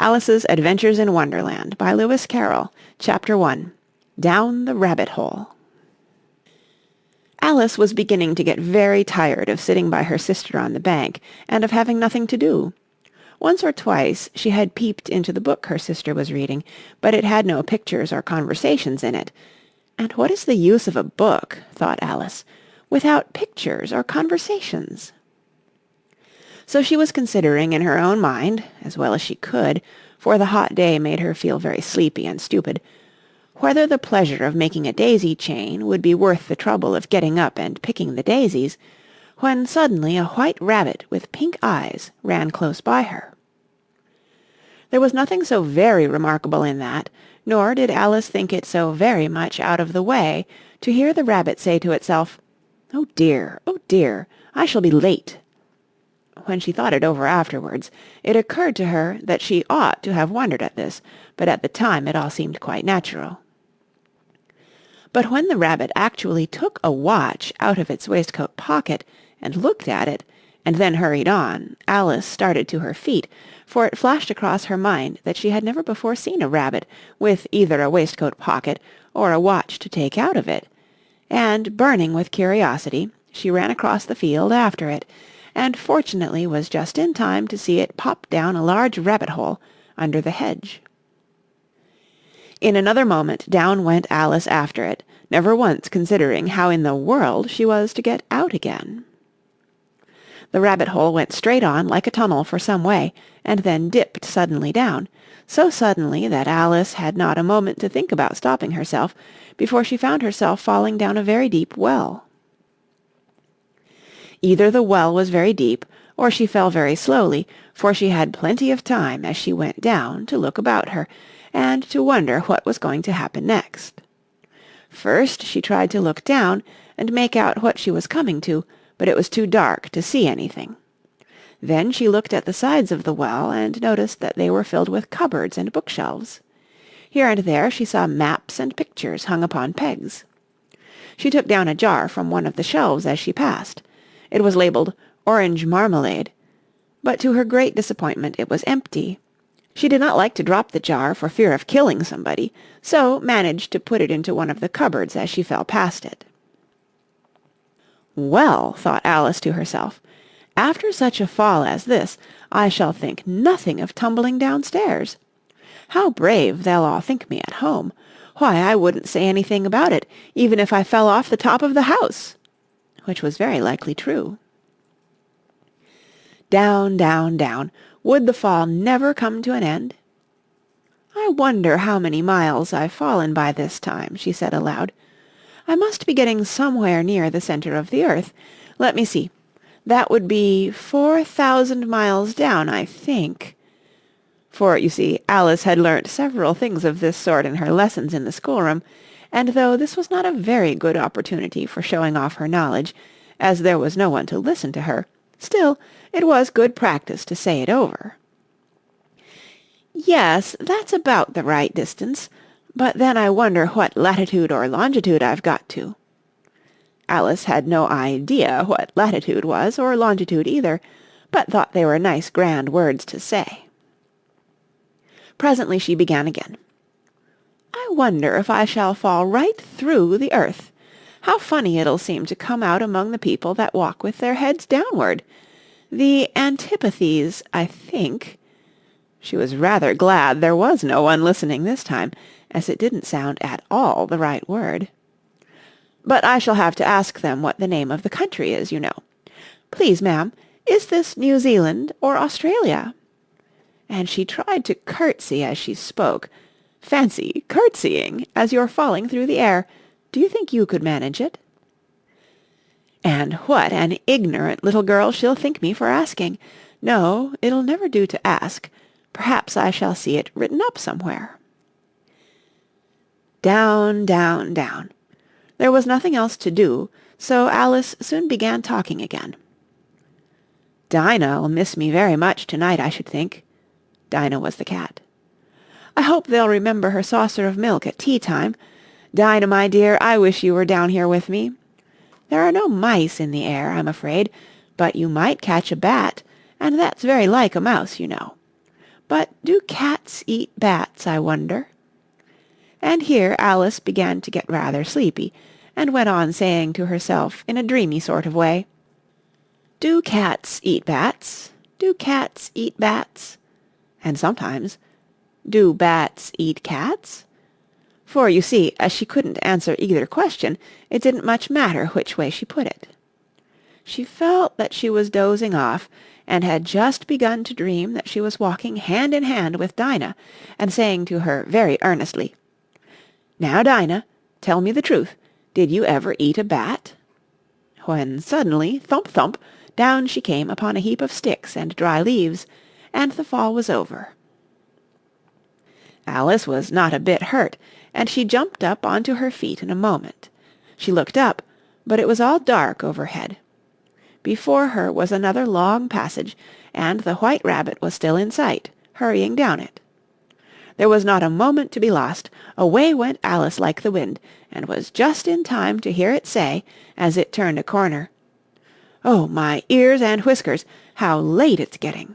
Alice's Adventures in Wonderland by Lewis Carroll, Chapter 1, Down the Rabbit Hole. Alice was beginning to get very tired of sitting by her sister on the bank and of having nothing to do. Once or twice she had peeped into the book her sister was reading, but it had no pictures or conversations in it. And what is the use of a book, thought Alice, without pictures or conversations? So she was considering in her own mind, as well as she could, for the hot day made her feel very sleepy and stupid, whether the pleasure of making a daisy chain would be worth the trouble of getting up and picking the daisies, when suddenly a white rabbit with pink eyes ran close by her. There was nothing so very remarkable in that, nor did Alice think it so very much out of the way to hear the rabbit say to itself, oh dear, I shall be late." When she thought it over afterwards, it occurred to her that she ought to have wondered at this, but at the time it all seemed quite natural. But when the rabbit actually took a watch out of its waistcoat pocket and looked at it, and then hurried on, Alice started to her feet, for it flashed across her mind that she had never before seen a rabbit with either a waistcoat pocket or a watch to take out of it, and, burning with curiosity, she ran across the field after it, and fortunately was just in time to see it pop down a large rabbit-hole under the hedge. In another moment down went Alice after it, never once considering how in the world she was to get out again. The rabbit-hole went straight on like a tunnel for some way, and then dipped suddenly down, so suddenly that Alice had not a moment to think about stopping herself before she found herself falling down a very deep well. Either the well was very deep, or she fell very slowly, for she had plenty of time as she went down to look about her, and to wonder what was going to happen next. First she tried to look down and make out what she was coming to, but it was too dark to see anything. Then she looked at the sides of the well and noticed that they were filled with cupboards and bookshelves. Here and there she saw maps and pictures hung upon pegs. She took down a jar from one of the shelves as she passed. It was labelled Orange Marmalade, but to her great disappointment it was empty. She did not like to drop the jar for fear of killing somebody, so managed to put it into one of the cupboards as she fell past it. Well, thought Alice to herself, after such a fall as this, I shall think nothing of tumbling downstairs. How brave they'll all think me at home. Why, I wouldn't say anything about it, even if I fell off the top of the house, which was very likely true. Down, down, down. Would the fall never come to an end? I wonder how many miles I've fallen by this time, she said aloud. I must be getting somewhere near the centre of the earth. Let me see. That would be 4,000 miles down, I think. For, you see, Alice had learnt several things of this sort in her lessons in the schoolroom, and though this was not a very good opportunity for showing off her knowledge, as there was no one to listen to her, still, it was good practice to say it over. Yes, that's about the right distance, but then I wonder what latitude or longitude I've got to. Alice had no idea what latitude was, or longitude either, but thought they were nice grand words to say. Presently she began again. I wonder if I shall fall right through the earth. How funny it'll seem to come out among the people that walk with their heads downward. The antipathies, I think. She was rather glad there was no one listening this time, as it didn't sound at all the right word. But I shall have to ask them what the name of the country is, you know. Please, ma'am, is this New Zealand or Australia? And she tried to curtsy as she spoke. Fancy curtsying as you're falling through the air. Do you think you could manage it? And what an ignorant little girl she'll think me for asking. No, it'll never do to ask. Perhaps I shall see it written up somewhere. Down, down, down. There was nothing else to do, so Alice soon began talking again. Dinah'll miss me very much tonight, I should think. Dinah was the cat. I hope they'll remember her saucer of milk at tea-time. Dinah, my dear, I wish you were down here with me. There are no mice in the air, I'm afraid, but you might catch a bat, and that's very like a mouse, you know. But do cats eat bats, I wonder?" And here Alice began to get rather sleepy, and went on saying to herself in a dreamy sort of way, "Do cats eat bats? Do cats eat bats?" And sometimes, "Do bats eat cats?" For, you see, as she couldn't answer either question, it didn't much matter which way she put it. She felt that she was dozing off, and had just begun to dream that she was walking hand in hand with Dinah, and saying to her very earnestly, "Now, Dinah, tell me the truth. Did you ever eat a bat?" When suddenly, thump, thump, down she came upon a heap of sticks and dry leaves, and the fall was over. Alice was not a bit hurt, and she jumped up onto her feet in a moment. She looked up, but it was all dark overhead. Before her was another long passage, and the White Rabbit was still in sight, hurrying down it. There was not a moment to be lost. Away went Alice like the wind, and was just in time to hear it say, as it turned a corner, "Oh, my ears and whiskers, how late it's getting!"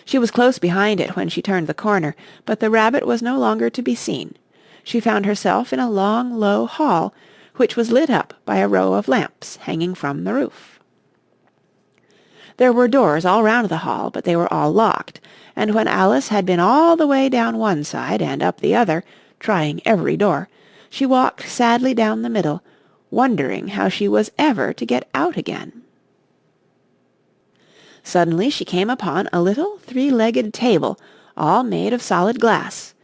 She was close behind it when she turned the corner, but the rabbit was no longer to be seen. She found herself in a long, low hall, which was lit up by a row of lamps hanging from the roof. There were doors all round the hall, but they were all locked, and when Alice had been all the way down one side and up the other, trying every door, she walked sadly down the middle, wondering how she was ever to get out again. Suddenly she came upon a little three-legged table, all made of solid glass.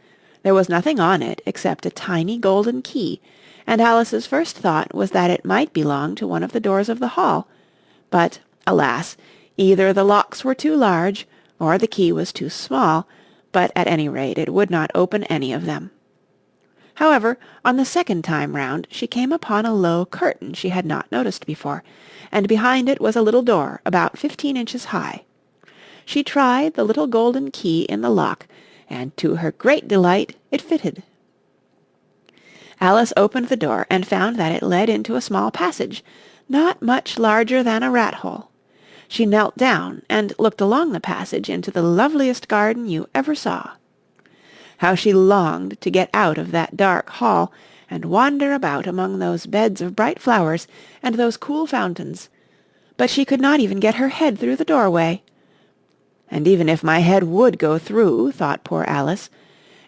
There was nothing on it except a tiny golden key, and Alice's first thought was that it might belong to one of the doors of the hall. But, alas, either the locks were too large, or the key was too small, but at any rate it would not open any of them. However, on the second time round she came upon a low curtain she had not noticed before, and behind it was a little door about 15 inches high. She tried the little golden key in the lock, and to her great delight it fitted. Alice opened the door and found that it led into a small passage, not much larger than a rat-hole. She knelt down and looked along the passage into the loveliest garden you ever saw. How she longed to get out of that dark hall and wander about among those beds of bright flowers and those cool fountains, but she could not even get her head through the doorway. "And even if my head would go through," thought poor Alice,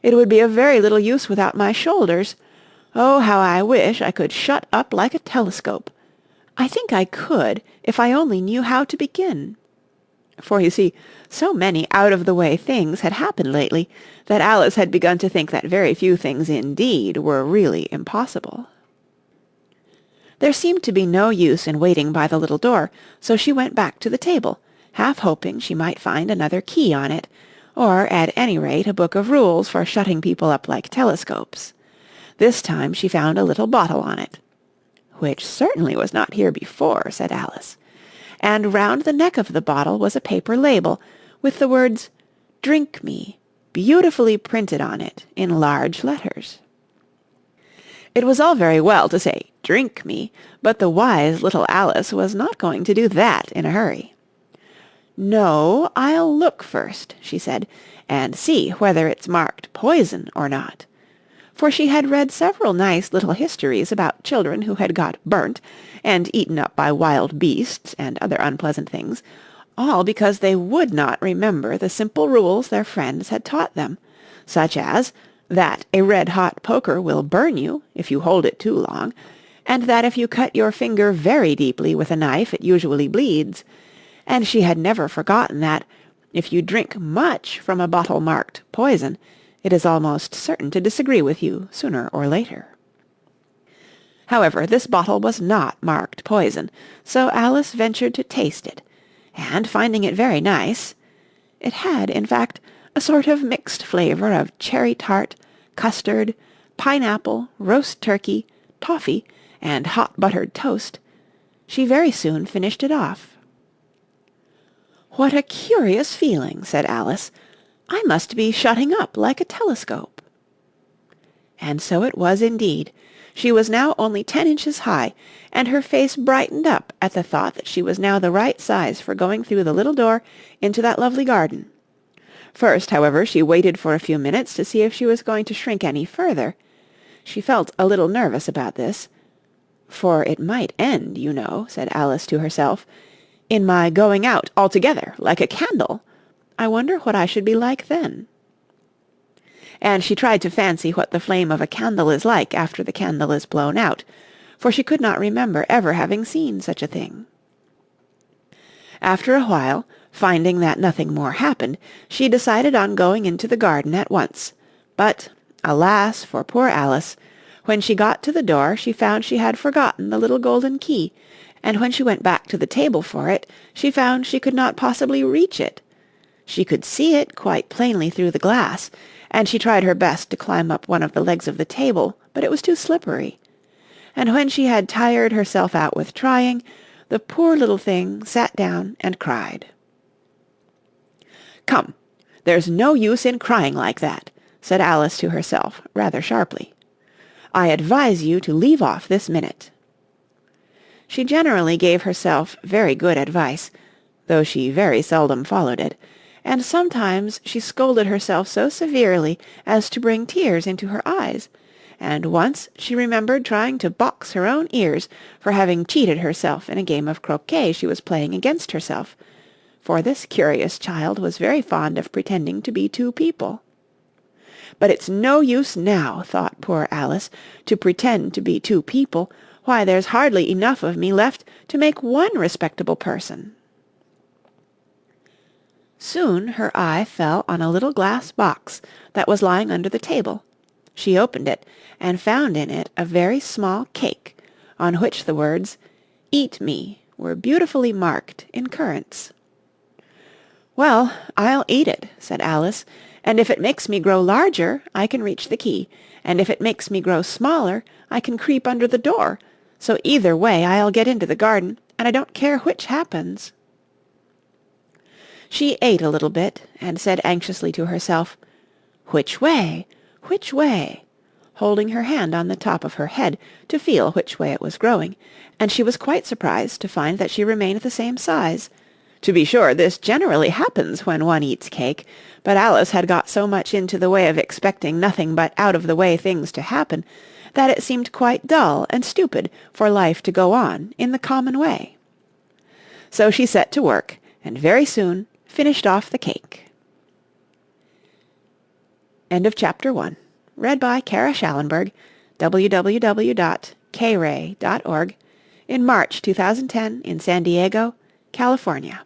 "it would be of very little use without my shoulders. Oh, how I wish I could shut up like a telescope! I think I could, if I only knew how to begin." For, you see, so many out-of-the-way things had happened lately that Alice had begun to think that very few things indeed were really impossible. There seemed to be no use in waiting by the little door, so she went back to the table, half hoping she might find another key on it, or at any rate a book of rules for shutting people up like telescopes. This time she found a little bottle on it. "Which certainly was not here before," said Alice. And round the neck of the bottle was a paper label, with the words, "Drink me," beautifully printed on it in large letters. It was all very well to say, "Drink me," but the wise little Alice was not going to do that in a hurry. "No, I'll look first," she said, "and see whether it's marked poison or not." For she had read several nice little histories about children who had got burnt and eaten up by wild beasts and other unpleasant things, all because they would not remember the simple rules their friends had taught them, such as that a red-hot poker will burn you if you hold it too long, and that if you cut your finger very deeply with a knife it usually bleeds, and she had never forgotten that, if you drink much from a bottle marked poison, it is almost certain to disagree with you sooner or later. However, this bottle was not marked poison, so Alice ventured to taste it, and finding it very nice, it had, in fact, a sort of mixed flavour of cherry tart, custard, pineapple, roast turkey, toffee, and hot buttered toast, she very soon finished it off. "What a curious feeling," said Alice. "I must be shutting up like a telescope." And so it was indeed. She was now only 10 inches high, and her face brightened up at the thought that she was now the right size for going through the little door into that lovely garden. First, however, she waited for a few minutes to see if she was going to shrink any further. She felt a little nervous about this. "For it might end, you know," said Alice to herself, "in my going out altogether, like a candle. I wonder what I should be like then." And she tried to fancy what the flame of a candle is like after the candle is blown out, for she could not remember ever having seen such a thing. After a while, finding that nothing more happened, she decided on going into the garden at once, but, alas for poor Alice, when she got to the door she found she had forgotten the little golden key, and when she went back to the table for it, she found she could not possibly reach it. She could see it quite plainly through the glass, and she tried her best to climb up one of the legs of the table, but it was too slippery. And when she had tired herself out with trying, the poor little thing sat down and cried. "Come, there's no use in crying like that," said Alice to herself, rather sharply. "I advise you to leave off this minute." She generally gave herself very good advice, though she very seldom followed it, and sometimes she scolded herself so severely as to bring tears into her eyes, and once she remembered trying to box her own ears for having cheated herself in a game of croquet she was playing against herself, for this curious child was very fond of pretending to be two people. "But it's no use now," thought poor Alice, "to pretend to be two people. Why, there's hardly enough of me left to make one respectable person." Soon her eye fell on a little glass box that was lying under the table. She opened it, and found in it a very small cake, on which the words, "Eat me," were beautifully marked in currants. "Well, I'll eat it," said Alice, "and if it makes me grow larger, I can reach the key, and if it makes me grow smaller, I can creep under the door, so either way I'll get into the garden, and I don't care which happens." She ate a little bit, and said anxiously to herself, "Which way? Which way?" holding her hand on the top of her head to feel which way it was growing, and she was quite surprised to find that she remained the same size. To be sure, this generally happens when one eats cake, but Alice had got so much into the way of expecting nothing but out-of-the-way things to happen, that it seemed quite dull and stupid for life to go on in the common way. So she set to work, and very soon finished off the cake. End of Chapter 1. Read by Kara Schallenberg, www.kray.org, in March 2010 in San Diego, California.